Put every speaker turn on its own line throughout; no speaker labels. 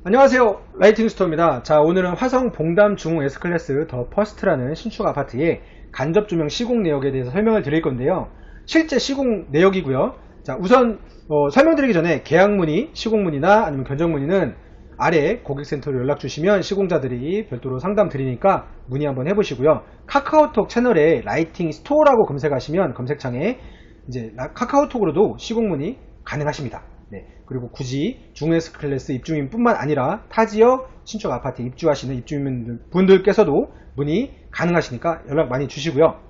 안녕하세요, 라이팅 스토어입니다. 자, 오늘은 화성 봉담 중흥 S클래스 더 퍼스트라는 신축 아파트의 간접 조명 시공 내역에 대해서 설명을 드릴 건데요. 실제 시공 내역이고요. 자, 우선 설명드리기 전에 계약 문의, 시공 문의나 아니면 견적 문의는 아래 고객센터로 연락 주시면 시공자들이 별도로 상담 드리니까 문의 한번 해보시고요. 카카오톡 채널에 라이팅 스토어라고 검색하시면 검색창에 이제 카카오톡으로도 시공 문의 가능하십니다. 네, 그리고 굳이 중S 클래스 입주민뿐만 아니라 타 지역 신축 아파트 입주하시는 입주민분들께서도 문의 가능하시니까 연락 많이 주시고요.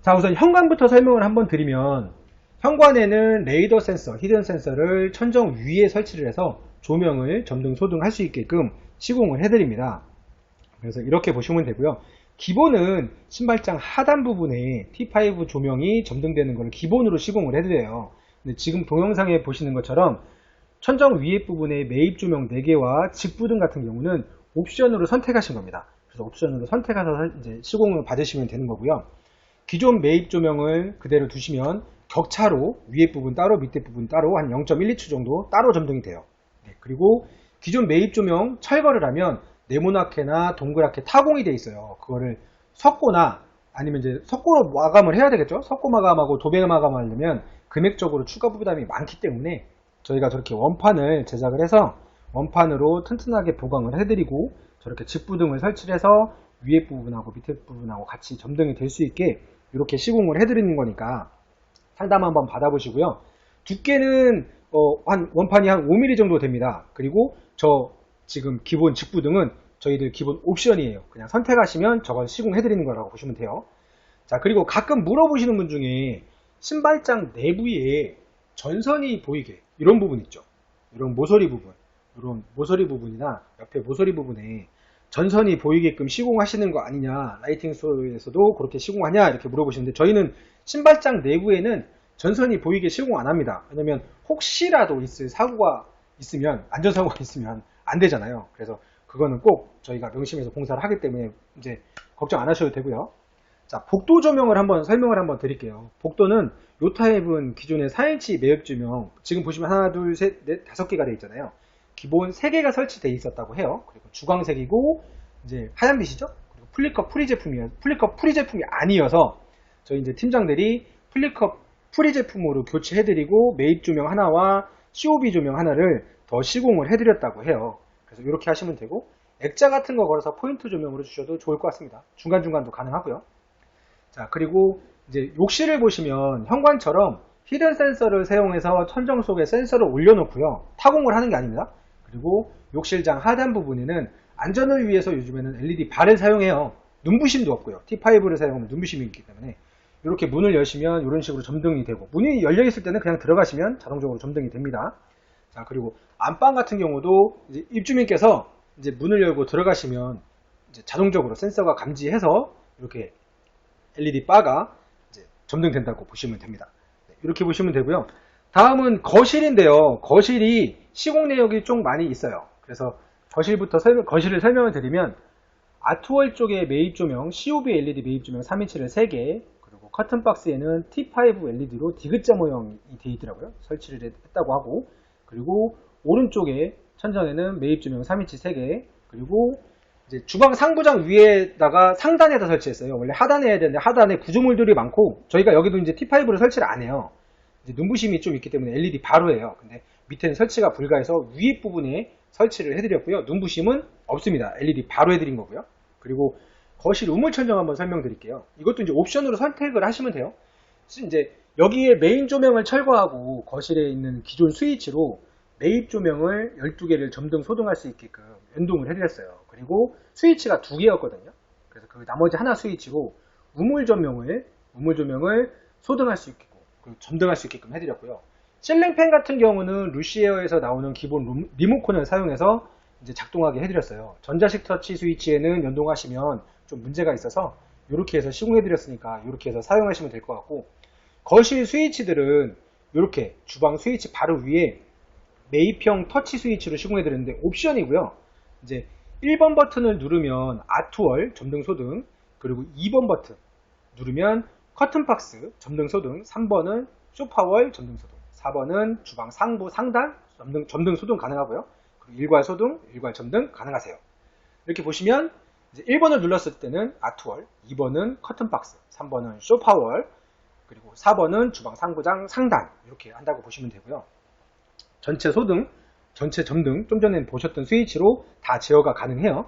자, 우선 현관부터 설명을 한번 드리면 현관에는 레이더 센서, 히든 센서를 천정 위에 설치를 해서 조명을 점등, 소등할 수 있게끔 시공을 해드립니다. 그래서 이렇게 보시면 되고요. 기본은 신발장 하단 부분에 T5 조명이 점등되는 걸 기본으로 시공을 해드려요. 근데 지금 동영상에 보시는 것처럼 천정 위에 부분에 매입 조명 4개와 직부등 같은 경우는 옵션으로 선택하신 겁니다. 그래서 옵션으로 선택해서 이제 시공을 받으시면 되는 거고요. 기존 매입 조명을 그대로 두시면 격차로 위에 부분 따로 밑에 부분 따로 한 0.12초 정도 따로 점등이 돼요. 네, 그리고 기존 매입 조명 철거를 하면 네모나게나 동그랗게 타공이 돼 있어요. 그거를 섞거나 아니면 이제 섞고 마감을 해야 되겠죠. 섞고 마감하고 도배 마감을 하려면 금액적으로 추가 부담이 많기 때문에 저희가 저렇게 원판을 제작을 해서 원판으로 튼튼하게 보강을 해드리고 저렇게 직부등을 설치를 해서 위에 부분하고 밑에 부분하고 같이 점등이 될 수 있게 이렇게 시공을 해드리는 거니까 상담 한번 받아보시고요. 두께는 한 원판이 한 5mm 정도 됩니다. 그리고 저 지금 기본 직부등은 저희들 기본 옵션이에요. 그냥 선택하시면 저걸 시공해드리는 거라고 보시면 돼요. 자, 그리고 가끔 물어보시는 분 중에 신발장 내부에 전선이 보이게 이런 부분 있죠. 이런 모서리 부분, 이런 모서리 부분이나 옆에 모서리 부분에 전선이 보이게끔 시공하시는 거 아니냐, 라이팅 스토어에서도 그렇게 시공하냐 이렇게 물어보시는데 저희는 신발장 내부에는 전선이 보이게 시공 안 합니다. 왜냐면 혹시라도 있을 사고가 있으면, 안전사고가 있으면 안 되잖아요. 그래서 그거는 꼭 저희가 명심해서 공사를 하기 때문에 이제 걱정 안 하셔도 되고요. 자, 복도 조명을 한번 설명을 한번 드릴게요. 복도는 요 타입은 기존의 4인치 매엽 조명, 지금 보시면 하나, 둘, 셋, 넷, 5개가 되어 있잖아요. 기본 3개가 설치되어 있었다고 해요. 그리고 주광색이고 이제 하얀빛이죠. 그리고 플리컵 프리 제품이 아니어서 저희 이제 팀장들이 플리컵 프리 제품으로 교체해드리고 매입 조명 하나와 COB 조명 하나를 더 시공을 해드렸다고 해요. 그래서 이렇게 하시면 되고 액자 같은 거 걸어서 포인트 조명으로 주셔도 좋을 것 같습니다. 중간중간도 가능하고요. 자, 그리고 이제 욕실을 보시면 현관처럼 히든 센서를 사용해서 천정 속에 센서를 올려놓고요. 타공을 하는 게 아닙니다. 그리고 욕실장 하단 부분에는 안전을 위해서 요즘에는 LED 발을 사용해요. 눈부심도 없고요. T5를 사용하면 눈부심이 있기 때문에 이렇게 문을 여시면 이런 식으로 점등이 되고, 문이 열려 있을 때는 그냥 들어가시면 자동적으로 점등이 됩니다. 자, 그리고 안방 같은 경우도 이제 입주민께서 이제 문을 열고 들어가시면 이제 자동적으로 센서가 감지해서 이렇게 LED 바가 이제 점등된다고 보시면 됩니다. 이렇게 보시면 되고요. 다음은 거실인데요. 거실이 시공 내역이 좀 많이 있어요. 그래서 거실을 설명을 드리면 아트월 쪽에 매입 조명, COB LED 매입 조명 3인치를 3개, 그리고 커튼 박스에는 T5 LED로 디귿자 모형이 되어 있더라고요. 설치를 했다고 하고, 그리고 오른쪽에 천장에는 매입 조명 3인치 3개, 그리고 이제 주방 상부장 위에다가 상단에다 설치했어요. 원래 하단에 해야 되는데 하단에 구조물들이 많고 저희가 여기도 이제 T5를 설치를 안 해요. 이제 눈부심이 좀 있기 때문에 LED 바로 해요. 근데 밑에는 설치가 불가해서 위에 부분에 설치를 해드렸고요. 눈부심은 없습니다. LED 바로 해드린 거고요. 그리고 거실 우물천정 한번 설명드릴게요. 이것도 이제 옵션으로 선택을 하시면 돼요. 이제 여기에 메인 조명을 철거하고 거실에 있는 기존 스위치로 매입 조명을 12개를 점등 소등할 수 있게끔 연동을 해드렸어요. 그리고 스위치가 2개였거든요. 그래서 그 나머지 하나 스위치로 우물 조명을 소등할 수 있게끔, 그리고 점등할 수 있게끔 해드렸고요. 실링팬 같은 경우는 루시에어에서 나오는 기본 리모컨을 사용해서 이제 작동하게 해드렸어요. 전자식 터치 스위치에는 연동하시면 좀 문제가 있어서 이렇게 해서 시공해드렸으니까 이렇게 해서 사용하시면 될 것 같고, 거실 스위치들은 이렇게 주방 스위치 바로 위에 매입형 터치 스위치로 시공해드렸는데 옵션이고요. 이제 1번 버튼을 누르면 아트월 점등 소등, 그리고 2번 버튼 누르면 커튼 박스 점등 소등, 3번은 소파월 점등 소등, 4번은 주방 상부 상단 점등 소등 가능하고요. 그리고 일괄 소등, 일괄 점등 가능하세요. 이렇게 보시면 이제 1번을 눌렀을 때는 아트월, 2번은 커튼박스, 3번은 소파월, 그리고 4번은 주방 상부장 상단 이렇게 한다고 보시면 되고요. 전체 소등, 전체 점등 좀 전에 보셨던 스위치로 다 제어가 가능해요.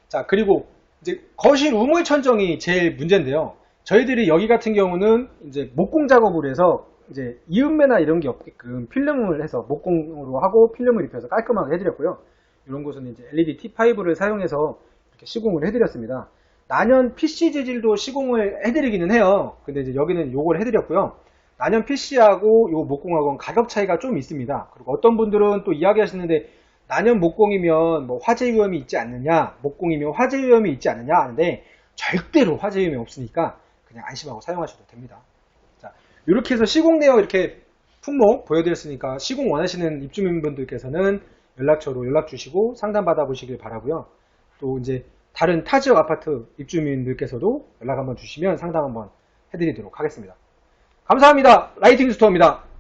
자, 그리고 이제 거실 우물 천정이 제일 문제인데요. 저희들이 여기 같은 경우는 이제 목공 작업을 해서 이제 이음매나 이런 게 없게끔 필름을 해서 목공으로 하고 필름을 입혀서 깔끔하게 해드렸고요. 이런 곳은 이제 LED T5를 사용해서 이렇게 시공을 해드렸습니다. 난연 PC 재질도 시공을 해드리기는 해요. 근데 이제 여기는 요걸 해드렸고요. 난연 PC하고 요 목공하고는 가격 차이가 좀 있습니다. 그리고 어떤 분들은 또 이야기하시는데 난연 목공이면 뭐 화재 위험이 있지 않느냐, 목공이면 화재 위험이 있지 않느냐 하는데 절대로 화재 위험이 없으니까 그냥 안심하고 사용하셔도 됩니다. 자, 이렇게 해서 시공 내역 이렇게 품목 보여드렸으니까 시공 원하시는 입주민분들께서는 연락처로 연락 주시고 상담 받아보시길 바라고요. 또 이제 다른 타 지역 아파트 입주민들께서도 연락 한번 주시면 상담 한번 해드리도록 하겠습니다. 감사합니다. 라이팅 스토어입니다.